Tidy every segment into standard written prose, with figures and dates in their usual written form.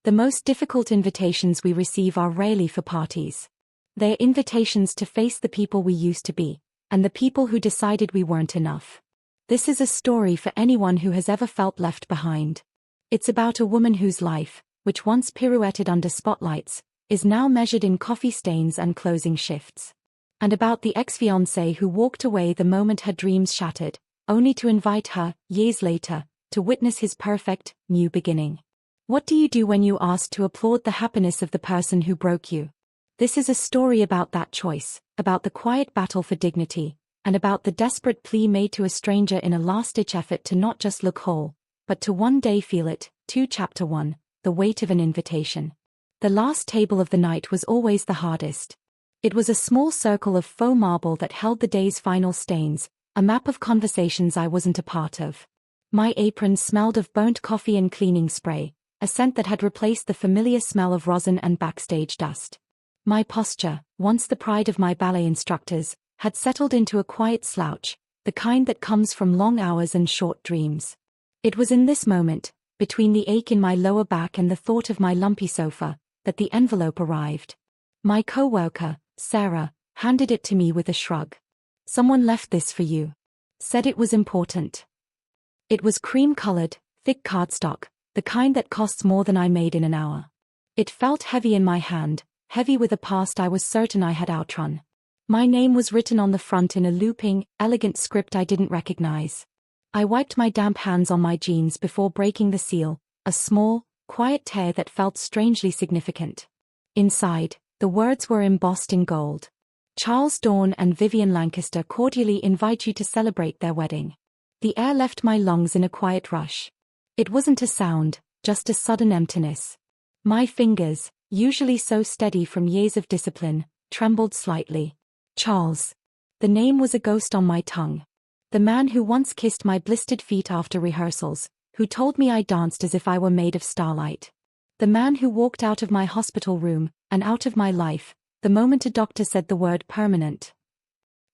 The most difficult invitations we receive are rarely for parties. They're invitations to face the people we used to be, and the people who decided we weren't enough. This is a story for anyone who has ever felt left behind. It's about a woman whose life, which once pirouetted under spotlights, is now measured in coffee stains and closing shifts. And about the ex-fiancé who walked away the moment her dreams shattered, only to invite her, years later, to witness his perfect, new beginning. What do you do when you ask to applaud the happiness of the person who broke you? This is a story about that choice, about the quiet battle for dignity, and about the desperate plea made to a stranger in a last-ditch effort to not just look whole, but to one day feel it. Chapter 1, The Weight of an Invitation. The last table of the night was always the hardest. It was a small circle of faux marble that held the day's final stains, a map of conversations I wasn't a part of. My apron smelled of burnt coffee and cleaning spray, a scent that had replaced the familiar smell of rosin and backstage dust. My posture, once the pride of my ballet instructors, had settled into a quiet slouch, the kind that comes from long hours and short dreams. It was in this moment, between the ache in my lower back and the thought of my lumpy sofa, that the envelope arrived. My co-worker, Sarah, handed it to me with a shrug. "Someone left this for you. Said it was important." It was cream-colored, thick cardstock, the kind that costs more than I made in an hour. It felt heavy in my hand, heavy with a past I was certain I had outrun. My name was written on the front in a looping, elegant script I didn't recognize. I wiped my damp hands on my jeans before breaking the seal, a small, quiet tear that felt strangely significant. Inside, the words were embossed in gold. "Charles Dawn and Vivian Lancaster cordially invite you to celebrate their wedding." The air left my lungs in a quiet rush. It wasn't a sound, just a sudden emptiness. My fingers, usually so steady from years of discipline, trembled slightly. Charles. The name was a ghost on my tongue. The man who once kissed my blistered feet after rehearsals, who told me I danced as if I were made of starlight. The man who walked out of my hospital room, and out of my life, the moment a doctor said the word permanent.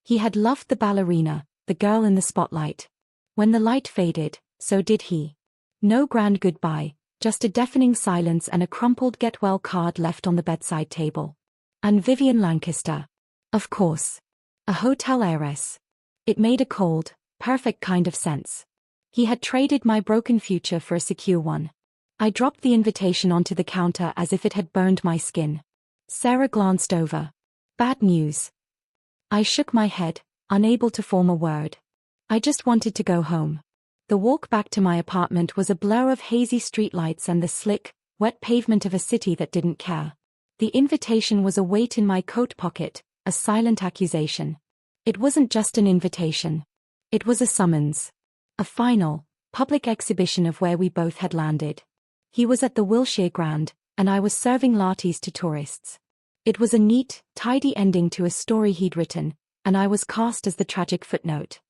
He had loved the ballerina, the girl in the spotlight. When the light faded, so did he. No grand goodbye, just a deafening silence and a crumpled get-well card left on the bedside table. And Vivian Lancaster. Of course. A hotel heiress. It made a cold, perfect kind of sense. He had traded my broken future for a secure one. I dropped the invitation onto the counter as if it had burned my skin. Sarah glanced over. "Bad news." I shook my head, unable to form a word. I just wanted to go home. The walk back to my apartment was a blur of hazy streetlights and the slick, wet pavement of a city that didn't care. The invitation was a weight in my coat pocket, a silent accusation. It wasn't just an invitation. It was a summons. A final, public exhibition of where we both had landed. He was at the Wilshire Grand, and I was serving lattes to tourists. It was a neat, tidy ending to a story he'd written, and I was cast as the tragic footnote.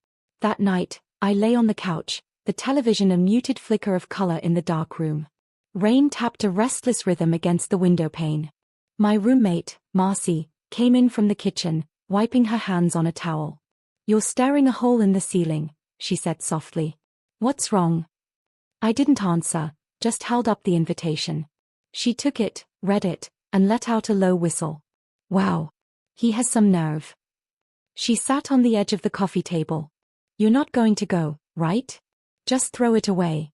That night, I lay on the couch, the television a muted flicker of color in the dark room. Rain tapped a restless rhythm against the window pane. My roommate, Marcy, came in from the kitchen, wiping her hands on a towel. "You're staring a hole in the ceiling," she said softly. "What's wrong?" I didn't answer, just held up the invitation. She took it, read it, and let out a low whistle. "Wow. He has some nerve." She sat on the edge of the coffee table. "You're not going to go, right? Just throw it away."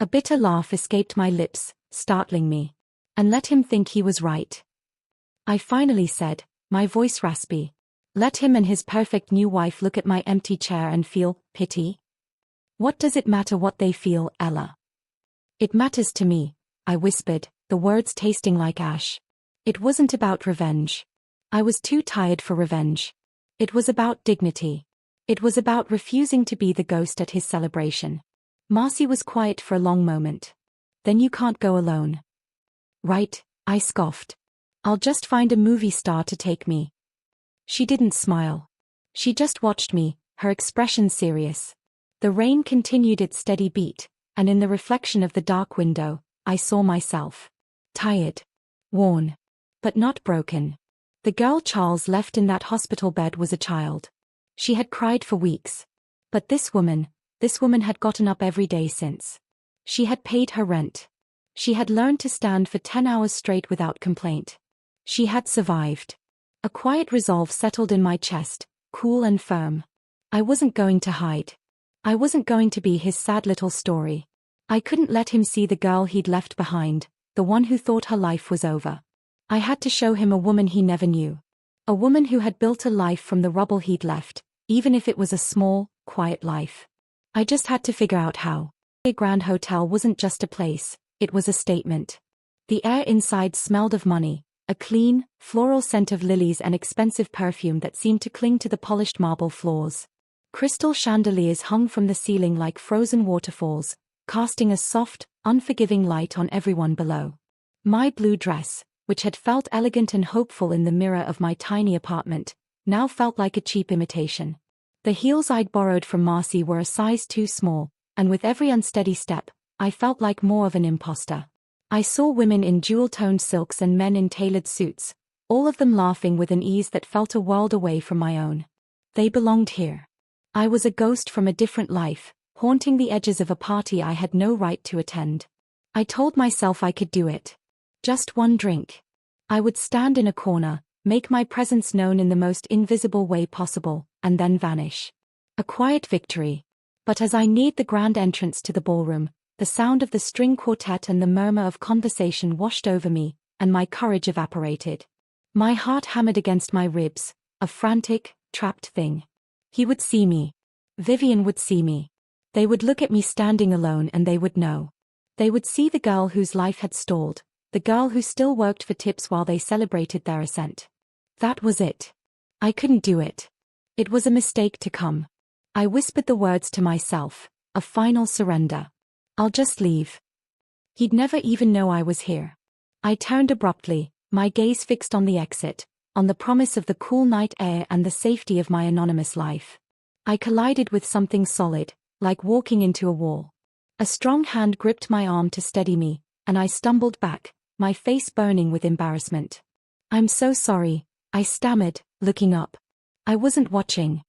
A bitter laugh escaped my lips, startling me. "And let him think he was right." I finally said, my voice raspy. "Let him and his perfect new wife look at my empty chair and feel pity? What does it matter what they feel, Ella?" "It matters to me," I whispered, the words tasting like ash. It wasn't about revenge. I was too tired for revenge. It was about dignity. It was about refusing to be the ghost at his celebration. Marcy was quiet for a long moment. "Then you can't go alone." "Right," I scoffed. "I'll just find a movie star to take me." She didn't smile. She just watched me, her expression serious. The rain continued its steady beat, and in the reflection of the dark window, I saw myself. Tired. Worn. But not broken. The girl Charles left in that hospital bed was a child. She had cried for weeks. But this woman had gotten up every day since. She had paid her rent. She had learned to stand for 10 hours straight without complaint. She had survived. A quiet resolve settled in my chest, cool and firm. I wasn't going to hide. I wasn't going to be his sad little story. I couldn't let him see the girl he'd left behind, the one who thought her life was over. I had to show him a woman he never knew. A woman who had built a life from the rubble he'd left, even if it was a small, quiet life. I just had to figure out how. A Grand Hotel wasn't just a place, it was a statement. The air inside smelled of money, a clean, floral scent of lilies and expensive perfume that seemed to cling to the polished marble floors. Crystal chandeliers hung from the ceiling like frozen waterfalls, casting a soft, unforgiving light on everyone below. My blue dress, which had felt elegant and hopeful in the mirror of my tiny apartment, now felt like a cheap imitation. The heels I'd borrowed from Marcy were a size too small, and with every unsteady step, I felt like more of an imposter. I saw women in jewel-toned silks and men in tailored suits, all of them laughing with an ease that felt a world away from my own. They belonged here. I was a ghost from a different life, haunting the edges of a party I had no right to attend. I told myself I could do it. Just one drink. I would stand in a corner, make my presence known in the most invisible way possible, and then vanish. A quiet victory. But as I neared the grand entrance to the ballroom, the sound of the string quartet and the murmur of conversation washed over me, and my courage evaporated. My heart hammered against my ribs, a frantic, trapped thing. He would see me. Vivian would see me. They would look at me standing alone and they would know. They would see the girl whose life had stalled, the girl who still worked for tips while they celebrated their ascent. That was it. I couldn't do it. It was a mistake to come. I whispered the words to myself, a final surrender. I'll just leave. He'd never even know I was here. I turned abruptly, my gaze fixed on the exit, on the promise of the cool night air and the safety of my anonymous life. I collided with something solid, like walking into a wall. A strong hand gripped my arm to steady me, and I stumbled back, my face burning with embarrassment. "I'm so sorry," I stammered, looking up. I wasn't watching.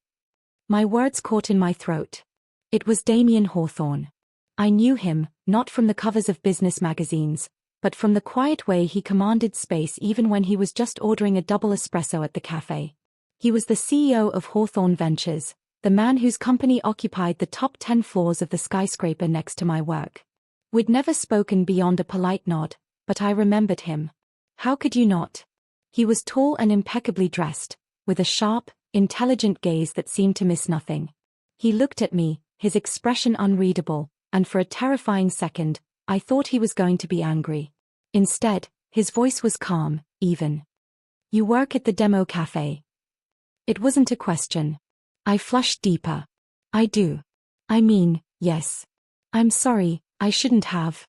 My words caught in my throat. It was Damien Hawthorne. I knew him, not from the covers of business magazines, but from the quiet way he commanded space even when he was just ordering a double espresso at the cafe. He was the CEO of Hawthorne Ventures, the man whose company occupied the top 10 floors of the skyscraper next to my work. We'd never spoken beyond a polite nod, but I remembered him. How could you not? He was tall and impeccably dressed, with a sharp, intelligent gaze that seemed to miss nothing. He looked at me, his expression unreadable, and for a terrifying second, I thought he was going to be angry. Instead, his voice was calm, even. "You work at the demo cafe." It wasn't a question. I flushed deeper. "I do. I mean, yes. I'm sorry, I shouldn't have."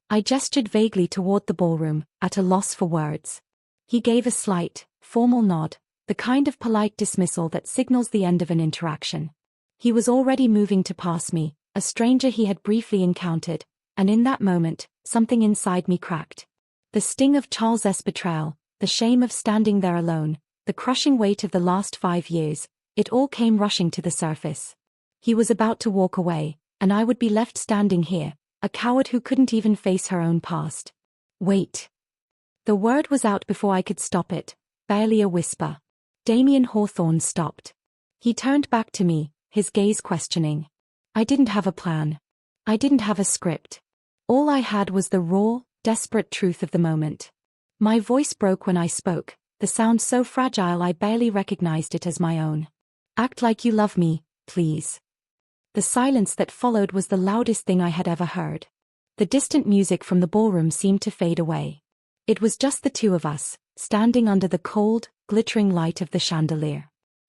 I gestured vaguely toward the ballroom, at a loss for words. He gave a slight, formal nod, the kind of polite dismissal that signals the end of an interaction. He was already moving to pass me, a stranger he had briefly encountered, and in that moment, something inside me cracked. The sting of Charles' betrayal, the shame of standing there alone, the crushing weight of the last 5 years, it all came rushing to the surface. He was about to walk away, and I would be left standing here, a coward who couldn't even face her own past. "Wait." The word was out before I could stop it, barely a whisper. Damien Hawthorne stopped. He turned back to me, his gaze questioning. I didn't have a plan. I didn't have a script. All I had was the raw, desperate truth of the moment. My voice broke when I spoke, the sound so fragile I barely recognized it as my own. "Act like you love me, please." The silence that followed was the loudest thing I had ever heard. The distant music from the ballroom seemed to fade away. It was just the two of us, standing under the cold, glittering light of the chandelier.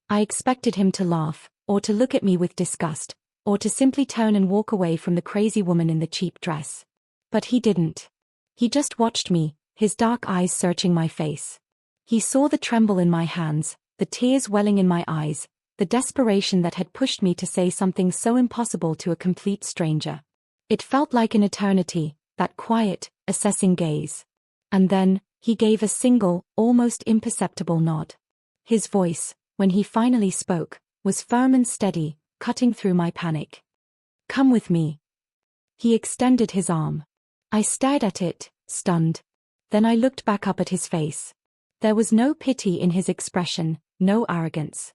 I expected him to laugh, or to look at me with disgust, or to simply turn and walk away from the crazy woman in the cheap dress. But he didn't. He just watched me, his dark eyes searching my face. He saw the tremble in my hands, the tears welling in my eyes, the desperation that had pushed me to say something so impossible to a complete stranger. It felt like an eternity, that quiet, assessing gaze. And then, he gave a single, almost imperceptible nod. His voice, when he finally spoke, was firm and steady, cutting through my panic. "Come with me." He extended his arm. I stared at it, stunned. Then I looked back up at his face. There was no pity in his expression, no arrogance.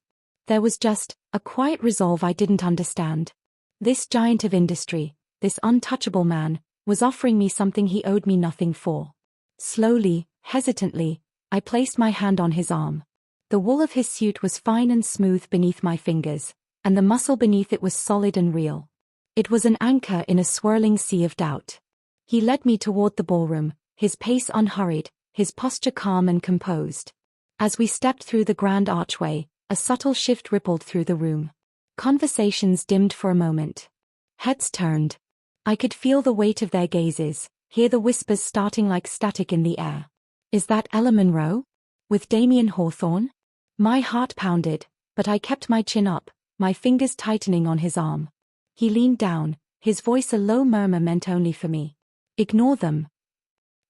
There was just a quiet resolve I didn't understand. This giant of industry, this untouchable man, was offering me something he owed me nothing for. Slowly, hesitantly, I placed my hand on his arm. The wool of his suit was fine and smooth beneath my fingers, and the muscle beneath it was solid and real. It was an anchor in a swirling sea of doubt. He led me toward the ballroom, his pace unhurried, his posture calm and composed. As we stepped through the grand archway, a subtle shift rippled through the room. Conversations dimmed for a moment. Heads turned. I could feel the weight of their gazes, hear the whispers starting like static in the air. Is that Ella Monroe? With Damien Hawthorne? My heart pounded, but I kept my chin up, my fingers tightening on his arm. He leaned down, his voice a low murmur meant only for me. Ignore them.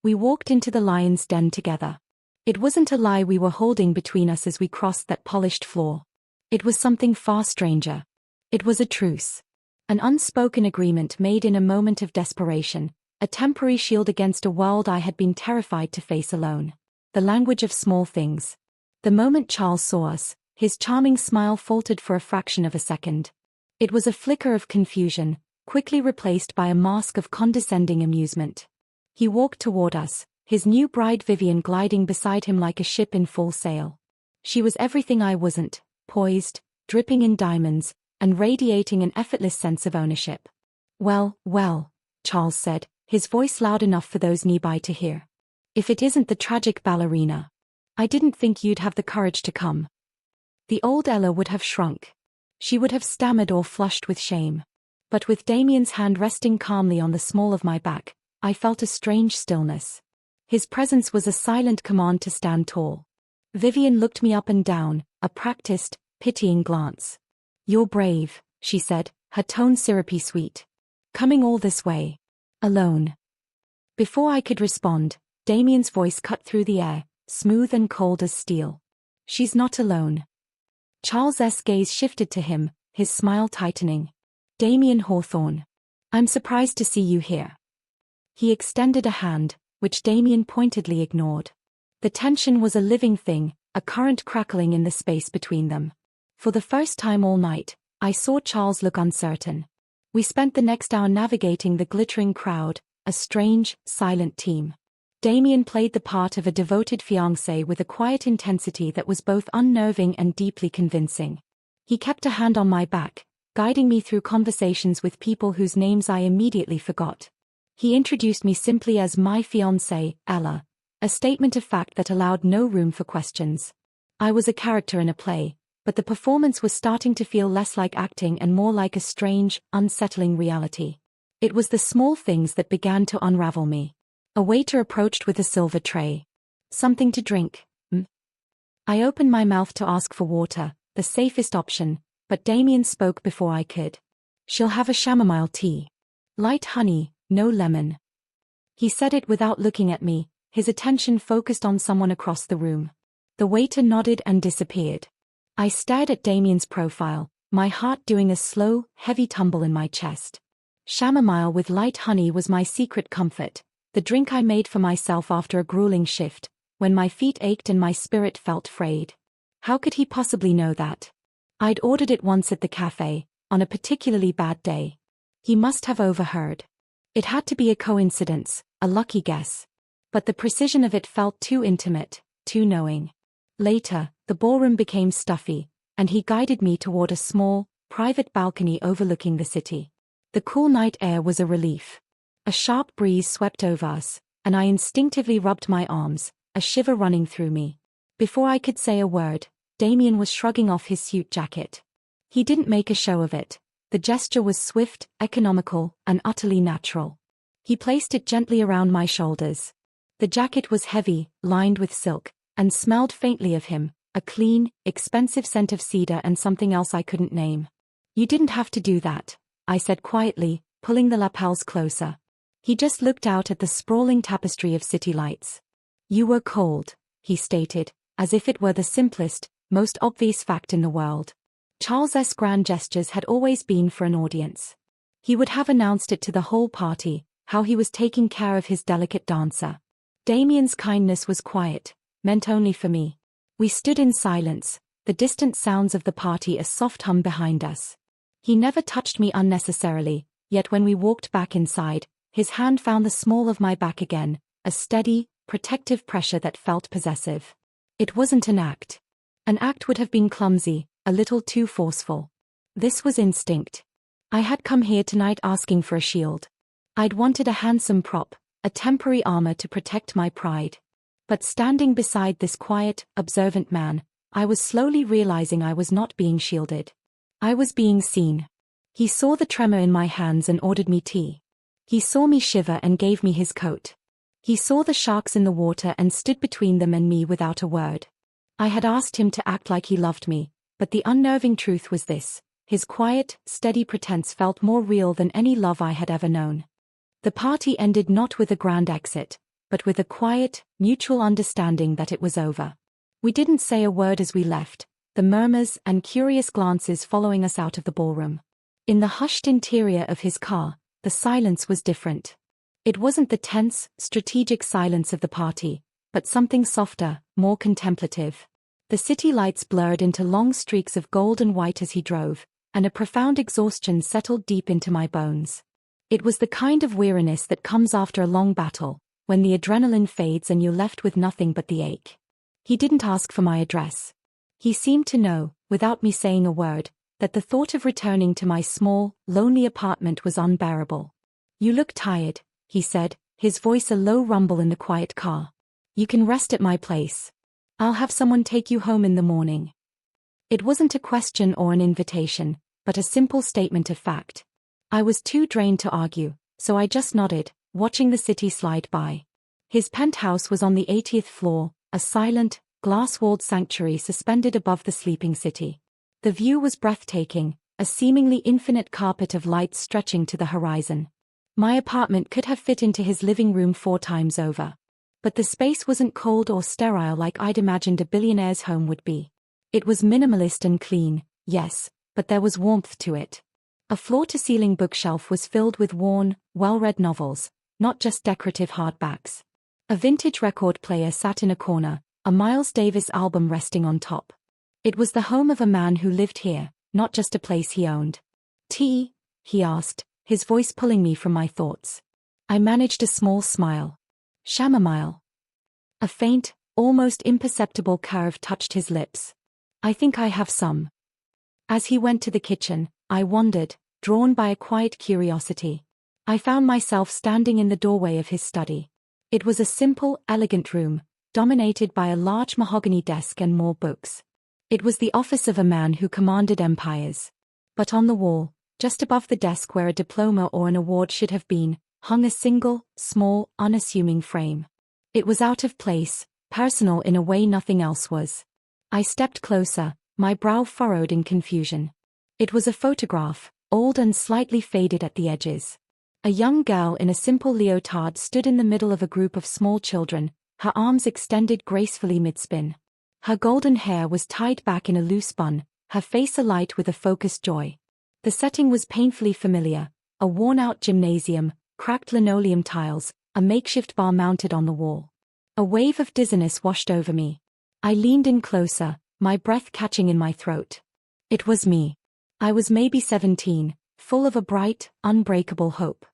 We walked into the lion's den together. It wasn't a lie we were holding between us as we crossed that polished floor. It was something far stranger. It was a truce. An unspoken agreement made in a moment of desperation, a temporary shield against a world I had been terrified to face alone. The language of small things. The moment Charles saw us, his charming smile faltered for a fraction of a second. It was a flicker of confusion, quickly replaced by a mask of condescending amusement. He walked toward us, his new bride Vivian gliding beside him like a ship in full sail. She was everything I wasn't, poised, dripping in diamonds, and radiating an effortless sense of ownership. Well, Charles said, his voice loud enough for those nearby to hear. If it isn't the tragic ballerina. I didn't think you'd have the courage to come. The old Ella would have shrunk. She would have stammered or flushed with shame. But with Damien's hand resting calmly on the small of my back, I felt a strange stillness. His presence was a silent command to stand tall. Vivian looked me up and down, a practiced, pitying glance. You're brave, she said, her tone syrupy sweet. Coming all this way. Alone. Before I could respond, Damien's voice cut through the air, smooth and cold as steel. She's not alone. Charles's gaze shifted to him, his smile tightening. Damien Hawthorne. I'm surprised to see you here. He extended a hand, which Damien pointedly ignored. The tension was a living thing, a current crackling in the space between them. For the first time all night, I saw Charles look uncertain. We spent the next hour navigating the glittering crowd, a strange, silent team. Damien played the part of a devoted fiancé with a quiet intensity that was both unnerving and deeply convincing. He kept a hand on my back, guiding me through conversations with people whose names I immediately forgot. He introduced me simply as my fiancée, Ella, a statement of fact that allowed no room for questions. I was a character in a play, but the performance was starting to feel less like acting and more like a strange, unsettling reality. It was the small things that began to unravel me. A waiter approached with a silver tray. Something to drink, I opened my mouth to ask for water, the safest option, but Damien spoke before I could. She'll have a chamomile tea. Light honey, no lemon. He said it without looking at me, his attention focused on someone across the room. The waiter nodded and disappeared. I stared at Damien's profile, my heart doing a slow, heavy tumble in my chest. Chamomile with light honey was my secret comfort, the drink I made for myself after a grueling shift, when my feet ached and my spirit felt frayed. How could he possibly know that? I'd ordered it once at the cafe, on a particularly bad day. He must have overheard. It had to be a coincidence, a lucky guess. But the precision of it felt too intimate, too knowing. Later, the ballroom became stuffy, and he guided me toward a small, private balcony overlooking the city. The cool night air was a relief. A sharp breeze swept over us, and I instinctively rubbed my arms, a shiver running through me. Before I could say a word, Damien was shrugging off his suit jacket. He didn't make a show of it. The gesture was swift, economical, and utterly natural. He placed it gently around my shoulders. The jacket was heavy, lined with silk, and smelled faintly of him, a clean, expensive scent of cedar and something else I couldn't name. You didn't have to do that, I said quietly, pulling the lapels closer. He just looked out at the sprawling tapestry of city lights. You were cold, he stated, as if it were the simplest, most obvious fact in the world. Charles's grand gestures had always been for an audience. He would have announced it to the whole party, how he was taking care of his delicate dancer. Damien's kindness was quiet, meant only for me. We stood in silence, the distant sounds of the party a soft hum behind us. He never touched me unnecessarily, yet when we walked back inside, his hand found the small of my back again, a steady, protective pressure that felt possessive. It wasn't an act. An act would have been clumsy, a little too forceful. This was instinct. I had come here tonight asking for a shield. I'd wanted a handsome prop, a temporary armor to protect my pride. But standing beside this quiet, observant man, I was slowly realizing I was not being shielded. I was being seen. He saw the tremor in my hands and ordered me tea. He saw me shiver and gave me his coat. He saw the sharks in the water and stood between them and me without a word. I had asked him to act like he loved me, but the unnerving truth was this: his quiet, steady pretense felt more real than any love I had ever known. The party ended not with a grand exit, but with a quiet, mutual understanding that it was over. We didn't say a word as we left, the murmurs and curious glances following us out of the ballroom. In the hushed interior of his car, the silence was different. It wasn't the tense, strategic silence of the party, but something softer, more contemplative. The city lights blurred into long streaks of gold and white as he drove, and a profound exhaustion settled deep into my bones. It was the kind of weariness that comes after a long battle, when the adrenaline fades and you're left with nothing but the ache. He didn't ask for my address. He seemed to know, without me saying a word, that the thought of returning to my small, lonely apartment was unbearable. "You look tired," he said, his voice a low rumble in the quiet car. "You can rest at my place. I'll have someone take you home in the morning." It wasn't a question or an invitation, but a simple statement of fact. I was too drained to argue, so I just nodded, watching the city slide by. His penthouse was on the 80th floor, a silent, glass-walled sanctuary suspended above the sleeping city. The view was breathtaking, a seemingly infinite carpet of lights stretching to the horizon. My apartment could have fit into his living room 4 times over. But the space wasn't cold or sterile like I'd imagined a billionaire's home would be. It was minimalist and clean, yes, but there was warmth to it. A floor-to-ceiling bookshelf was filled with worn, well-read novels, not just decorative hardbacks. A vintage record player sat in a corner, a Miles Davis album resting on top. It was the home of a man who lived here, not just a place he owned. "Tea?" he asked, his voice pulling me from my thoughts. I managed a small smile. "Chamomile." A faint, almost imperceptible curve touched his lips. "I think I have some." As he went to the kitchen, I wondered, drawn by a quiet curiosity. I found myself standing in the doorway of his study. It was a simple, elegant room, dominated by a large mahogany desk and more books. It was the office of a man who commanded empires. But on the wall, just above the desk where a diploma or an award should have been, hung a single, small, unassuming frame. It was out of place, personal in a way nothing else was. I stepped closer, my brow furrowed in confusion. It was a photograph, old and slightly faded at the edges. A young girl in a simple leotard stood in the middle of a group of small children, her arms extended gracefully mid-spin. Her golden hair was tied back in a loose bun, her face alight with a focused joy. The setting was painfully familiar, a worn-out gymnasium, cracked linoleum tiles, a makeshift bar mounted on the wall. A wave of dizziness washed over me. I leaned in closer, my breath catching in my throat. It was me. I was maybe 17, full of a bright, unbreakable hope.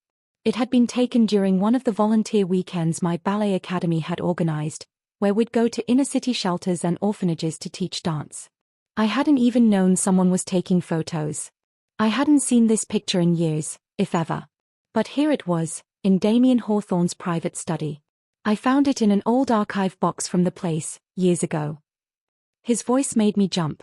It had been taken during one of the volunteer weekends my ballet academy had organized, where we'd go to inner-city shelters and orphanages to teach dance. I hadn't even known someone was taking photos. I hadn't seen this picture in years, if ever. But here it was, in Damien Hawthorne's private study. I found it in an old archive box from the place, years ago. His voice made me jump.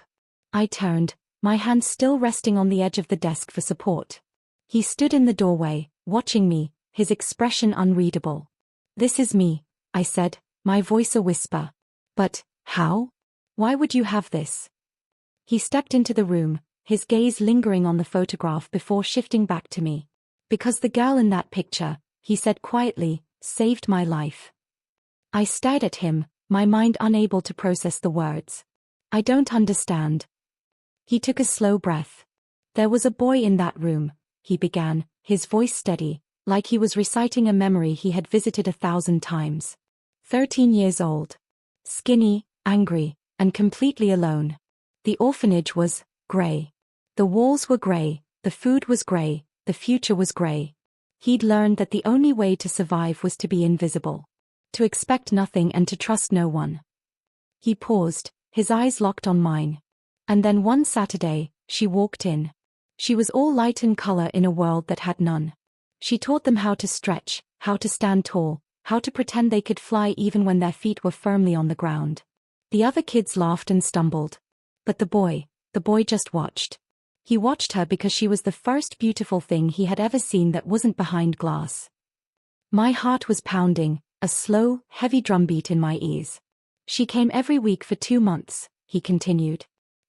I turned, my hand still resting on the edge of the desk for support. He stood in the doorway, watching me, his expression unreadable. "This is me," I said, my voice a whisper. "But, how? Why would you have this?" He stepped into the room, his gaze lingering on the photograph before shifting back to me. "Because the girl in that picture," he said quietly, "saved my life." I stared at him, my mind unable to process the words. "I don't understand." He took a slow breath. "There was a boy in that room," he began, his voice steady, like he was reciting a memory he had visited 1,000 times. 13 years old. Skinny, angry, and completely alone. The orphanage was grey. The walls were grey, the food was grey, the future was grey. He'd learned that the only way to survive was to be invisible. To expect nothing and to trust no one. He paused, his eyes locked on mine. And then one Saturday, she walked in. She was all light in color in a world that had none. She taught them how to stretch, how to stand tall, how to pretend they could fly even when their feet were firmly on the ground. The other kids laughed and stumbled. But the boy just watched. He watched her because she was the first beautiful thing he had ever seen that wasn't behind glass. My heart was pounding, a slow, heavy drumbeat in my ears. She came every week for 2 months, he continued.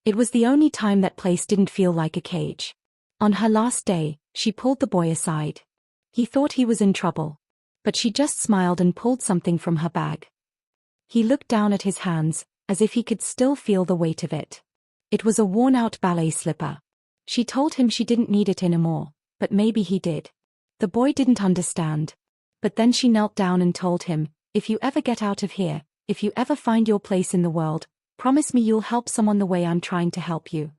It was the only time that place didn't feel like a cage. On her last day, she pulled the boy aside. He thought he was in trouble. But she just smiled and pulled something from her bag. He looked down at his hands, as if he could still feel the weight of it. It was a worn-out ballet slipper. She told him she didn't need it anymore, but maybe he did. The boy didn't understand. But then she knelt down and told him, if you ever get out of here, if you ever find your place in the world, promise me you'll help someone the way I'm trying to help you.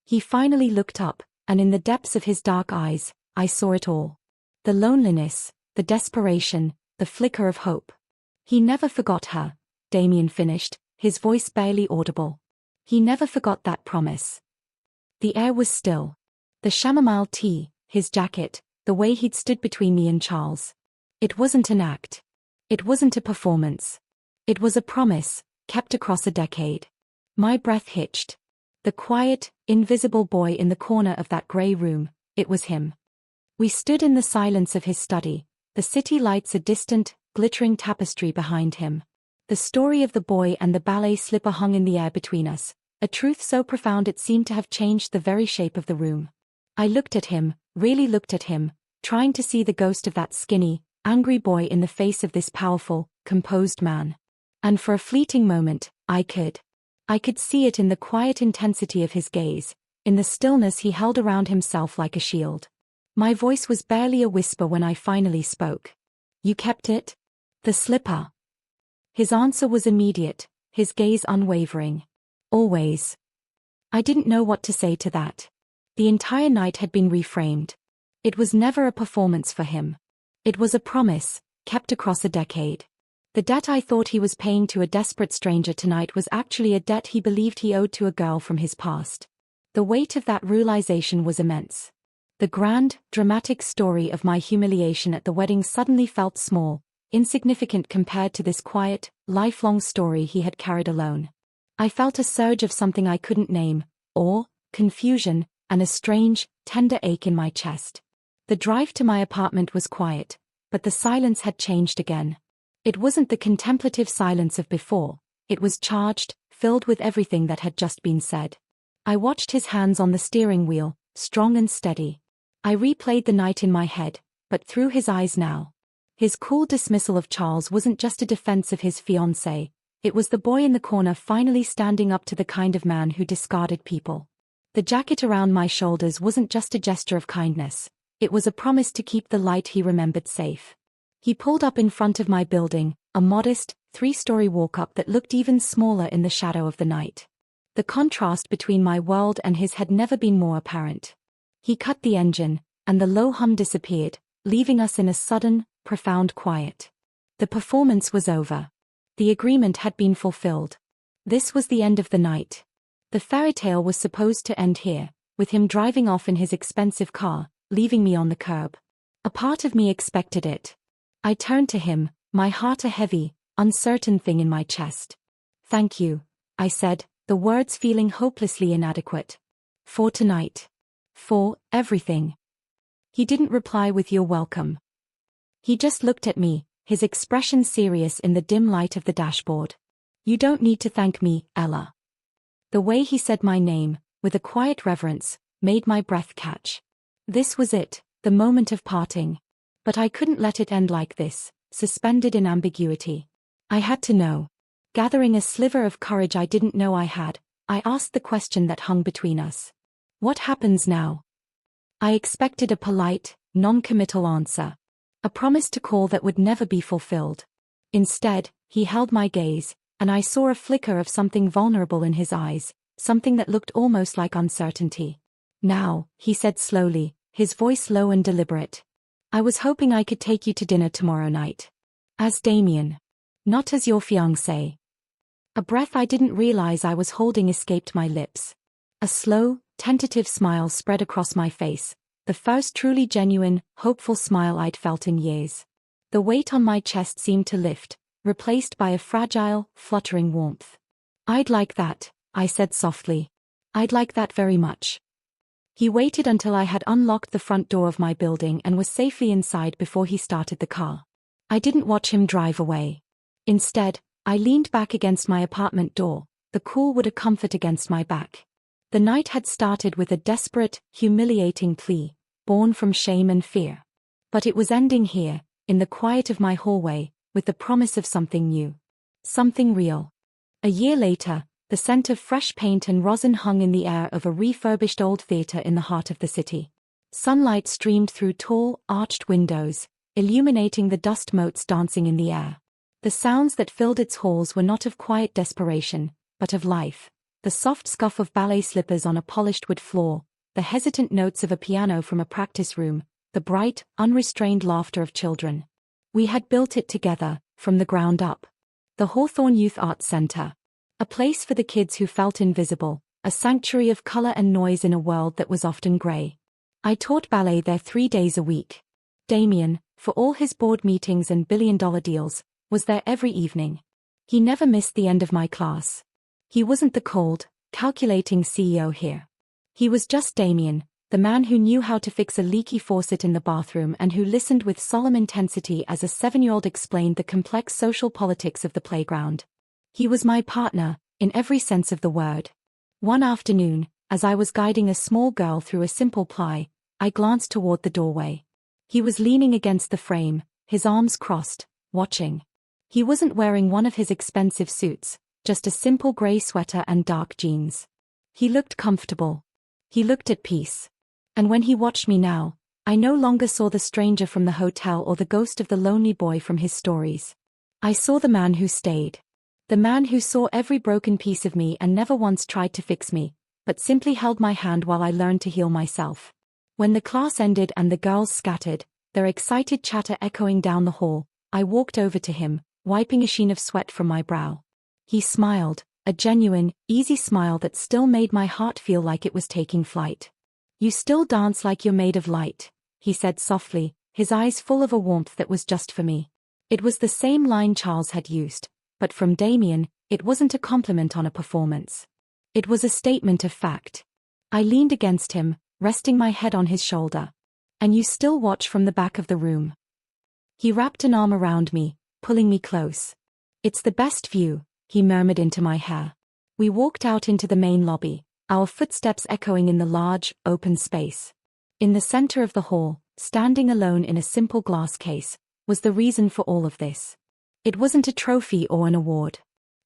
He finally looked up, and in the depths of his dark eyes, I saw it all. The loneliness, the desperation, the flicker of hope. He never forgot her, Damien finished, his voice barely audible. He never forgot that promise. The air was still. The chamomile tea, his jacket, the way he'd stood between me and Charles. It wasn't an act. It wasn't a performance. It was a promise, kept across a decade. My breath hitched. The quiet, invisible boy in the corner of that grey room, it was him. We stood in the silence of his study, the city lights a distant, glittering tapestry behind him. The story of the boy and the ballet slipper hung in the air between us, a truth so profound it seemed to have changed the very shape of the room. I looked at him, really looked at him, trying to see the ghost of that skinny, angry boy in the face of this powerful, composed man. And for a fleeting moment, I could see it in the quiet intensity of his gaze, in the stillness he held around himself like a shield. My voice was barely a whisper when I finally spoke. You kept it? The slipper? His answer was immediate, his gaze unwavering. Always. I didn't know what to say to that. The entire night had been reframed. It was never a performance for him. It was a promise, kept across a decade. The debt I thought he was paying to a desperate stranger tonight was actually a debt he believed he owed to a girl from his past. The weight of that realization was immense. The grand, dramatic story of my humiliation at the wedding suddenly felt small, insignificant compared to this quiet, lifelong story he had carried alone. I felt a surge of something I couldn't name, awe, confusion, and a strange, tender ache in my chest. The drive to my apartment was quiet, but the silence had changed again. It wasn't the contemplative silence of before, it was charged, filled with everything that had just been said. I watched his hands on the steering wheel, strong and steady. I replayed the night in my head, but through his eyes now. His cool dismissal of Charles wasn't just a defense of his fiancée. It was the boy in the corner finally standing up to the kind of man who discarded people. The jacket around my shoulders wasn't just a gesture of kindness. It was a promise to keep the light he remembered safe. He pulled up in front of my building, a modest, 3-story walk-up that looked even smaller in the shadow of the night. The contrast between my world and his had never been more apparent. He cut the engine, and the low hum disappeared, leaving us in a sudden, profound quiet. The performance was over. The agreement had been fulfilled. This was the end of the night. The fairy tale was supposed to end here, with him driving off in his expensive car, leaving me on the curb. A part of me expected it. I turned to him, my heart a heavy, uncertain thing in my chest. Thank you, I said, the words feeling hopelessly inadequate. For tonight. For everything. He didn't reply with "you're welcome." He just looked at me, his expression serious in the dim light of the dashboard. You don't need to thank me, Ella. The way he said my name, with a quiet reverence, made my breath catch. This was it, the moment of parting. But I couldn't let it end like this, suspended in ambiguity. I had to know. Gathering a sliver of courage I didn't know I had, I asked the question that hung between us. What happens now? I expected a polite, non-committal answer. A promise to call that would never be fulfilled. Instead, he held my gaze, and I saw a flicker of something vulnerable in his eyes, something that looked almost like uncertainty. Now, he said slowly, his voice low and deliberate. I was hoping I could take you to dinner tomorrow night. As Damien. Not as your fiancé. A breath I didn't realize I was holding escaped my lips. A slow, tentative smile spread across my face, the first truly genuine, hopeful smile I'd felt in years. The weight on my chest seemed to lift, replaced by a fragile, fluttering warmth. I'd like that, I said softly. I'd like that very much. He waited until I had unlocked the front door of my building and was safely inside before he started the car. I didn't watch him drive away. Instead, I leaned back against my apartment door, the cool wood a comfort against my back. The night had started with a desperate, humiliating plea, born from shame and fear. But it was ending here, in the quiet of my hallway, with the promise of something new. Something real. A year later, the scent of fresh paint and rosin hung in the air of a refurbished old theater in the heart of the city. Sunlight streamed through tall, arched windows, illuminating the dust motes dancing in the air. The sounds that filled its halls were not of quiet desperation, but of life. The soft scuff of ballet slippers on a polished wood floor, the hesitant notes of a piano from a practice room, the bright, unrestrained laughter of children. We had built it together, from the ground up. The Hawthorne Youth Arts Center. A place for the kids who felt invisible, a sanctuary of color and noise in a world that was often gray. I taught ballet there 3 days a week. Damien, for all his board meetings and billion-dollar deals, was there every evening. He never missed the end of my class. He wasn't the cold, calculating CEO here. He was just Damien, the man who knew how to fix a leaky faucet in the bathroom and who listened with solemn intensity as a 7-year-old explained the complex social politics of the playground. He was my partner, in every sense of the word. One afternoon, as I was guiding a small girl through a simple ply, I glanced toward the doorway. He was leaning against the frame, his arms crossed, watching. He wasn't wearing one of his expensive suits, just a simple gray sweater and dark jeans. He looked comfortable. He looked at peace. And when he watched me now, I no longer saw the stranger from the hotel or the ghost of the lonely boy from his stories. I saw the man who stayed. The man who saw every broken piece of me and never once tried to fix me, but simply held my hand while I learned to heal myself. When the class ended and the girls scattered, their excited chatter echoing down the hall, I walked over to him, wiping a sheen of sweat from my brow. He smiled, a genuine, easy smile that still made my heart feel like it was taking flight. "You still dance like you're made of light," he said softly, his eyes full of a warmth that was just for me. It was the same line Charles had used, but from Damien, it wasn't a compliment on a performance. It was a statement of fact. I leaned against him, resting my head on his shoulder. "And you still watch from the back of the room." He wrapped an arm around me, pulling me close. "It's the best view," he murmured into my hair. We walked out into the main lobby, our footsteps echoing in the large, open space. In the center of the hall, standing alone in a simple glass case, was the reason for all of this. It wasn't a trophy or an award.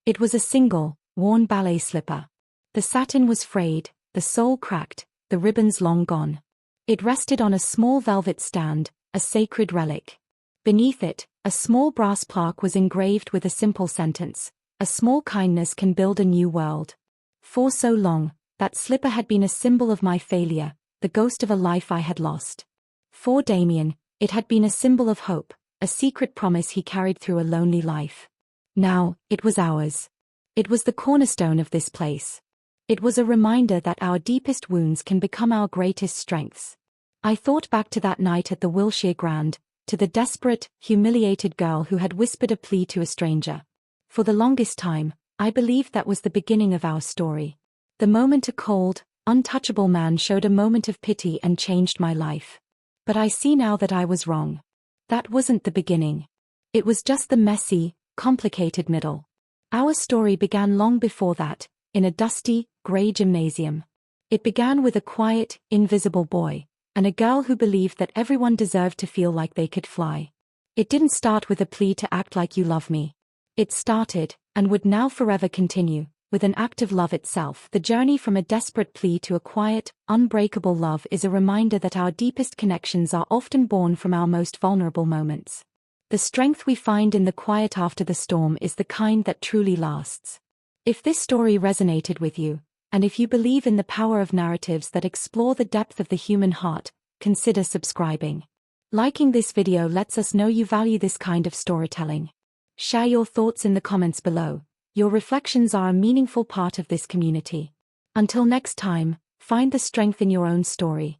It was a single, worn ballet slipper. The satin was frayed, the sole cracked, the ribbons long gone. It rested on a small velvet stand, a sacred relic. Beneath it, a small brass plaque was engraved with a simple sentence: "A small kindness can build a new world." For so long, that slipper had been a symbol of my failure, the ghost of a life I had lost. For Damien, it had been a symbol of hope, a secret promise he carried through a lonely life. Now, it was ours. It was the cornerstone of this place. It was a reminder that our deepest wounds can become our greatest strengths. I thought back to that night at the Wilshire Grand, to the desperate, humiliated girl who had whispered a plea to a stranger. For the longest time, I believed that was the beginning of our story. The moment a cold, untouchable man showed a moment of pity and changed my life. But I see now that I was wrong. That wasn't the beginning. It was just the messy, complicated middle. Our story began long before that, in a dusty, gray gymnasium. It began with a quiet, invisible boy, and a girl who believed that everyone deserved to feel like they could fly. It didn't start with a plea to act like you love me. It started, and would now forever continue, with an act of love itself. The journey from a desperate plea to a quiet, unbreakable love is a reminder that our deepest connections are often born from our most vulnerable moments. The strength we find in the quiet after the storm is the kind that truly lasts. If this story resonated with you, and if you believe in the power of narratives that explore the depth of the human heart, consider subscribing. Liking this video lets us know you value this kind of storytelling. Share your thoughts in the comments below. Your reflections are a meaningful part of this community. Until next time, find the strength in your own story.